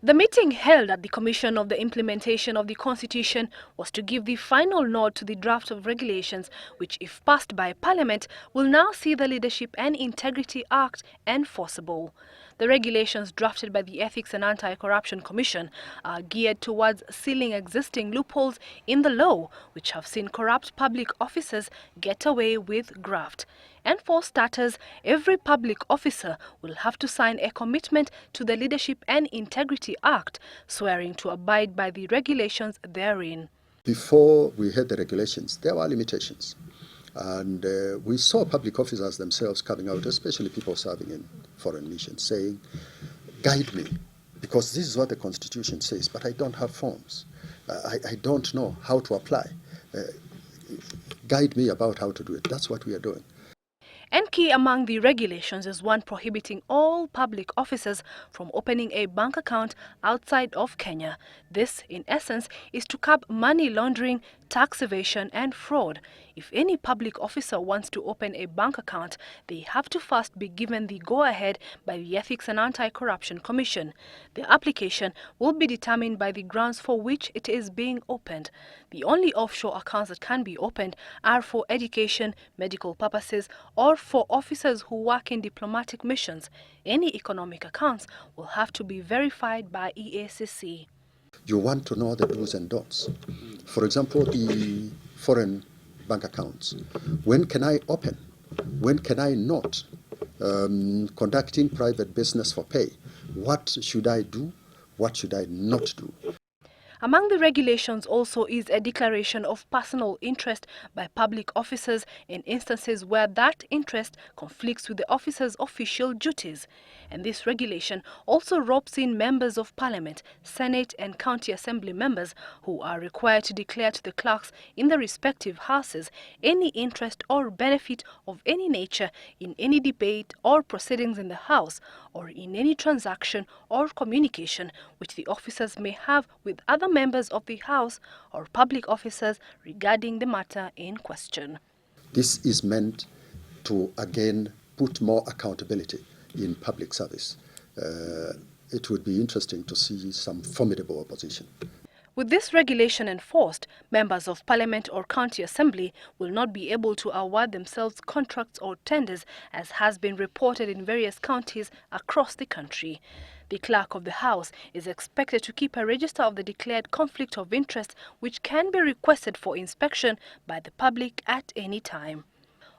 The meeting held at the Commission of the Implementation of the Constitution was to give the final nod to the draft of regulations which, if passed by Parliament, will now see the Leadership and Integrity Act enforceable. The regulations drafted by the Ethics and Anti-Corruption Commission are geared towards sealing existing loopholes in the law which have seen corrupt public officers get away with graft. And for starters, every public officer will have to sign a commitment to the Leadership and Integrity Act, swearing to abide by the regulations therein. Before we had the regulations, there were limitations. And we saw public officers themselves coming out, especially people serving in foreign missions, saying, guide me, because this is what the Constitution says, but I don't have forms. I don't know how to apply. Guide me about how to do it. That's what we are doing. And key among the regulations is one prohibiting all public officers from opening a bank account outside of Kenya. This, in essence, is to curb money laundering, tax evasion and fraud. If any public officer wants to open a bank account, they have to first be given the go-ahead by the Ethics and Anti-Corruption Commission. The application will be determined by the grounds for which it is being opened. The only offshore accounts that can be opened are for education, medical purposes, or for officers who work in diplomatic missions. Any economic accounts will have to be verified by EACC. You want to know the do's and don'ts. For example, the foreign bank accounts. When can I open? When can I not? Conducting private business for pay. What should I do? What should I not do? Among the regulations also is a declaration of personal interest by public officers in instances where that interest conflicts with the officer's official duties. And this regulation also ropes in members of Parliament, Senate and County Assembly members who are required to declare to the clerks in the respective houses any interest or benefit of any nature in any debate or proceedings in the House or in any transaction or communication which the officers may have with other members of the House or public officers regarding the matter in question. This is meant to, again, put more accountability in public service. It would be interesting to see some formidable opposition. With this regulation enforced, members of Parliament or County Assembly will not be able to award themselves contracts or tenders, as has been reported in various counties across the country. The Clerk of the House is expected to keep a register of the declared conflict of interest, which can be requested for inspection by the public at any time.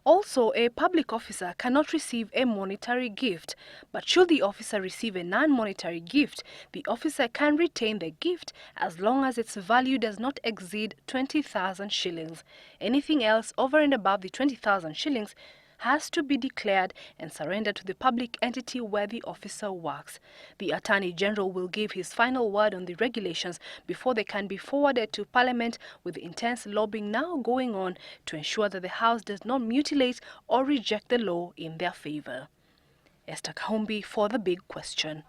Also, a public officer cannot receive a monetary gift, but should the officer receive a non-monetary gift, the officer can retain the gift as long as its value does not exceed 20,000 shillings. Anything else over and above the 20,000 shillings has to be declared and surrendered to the public entity where the officer works. The Attorney General will give his final word on the regulations before they can be forwarded to Parliament, with intense lobbying now going on to ensure that the House does not mutilate or reject the law in their favor. Esther Kahumbi for The Big Question.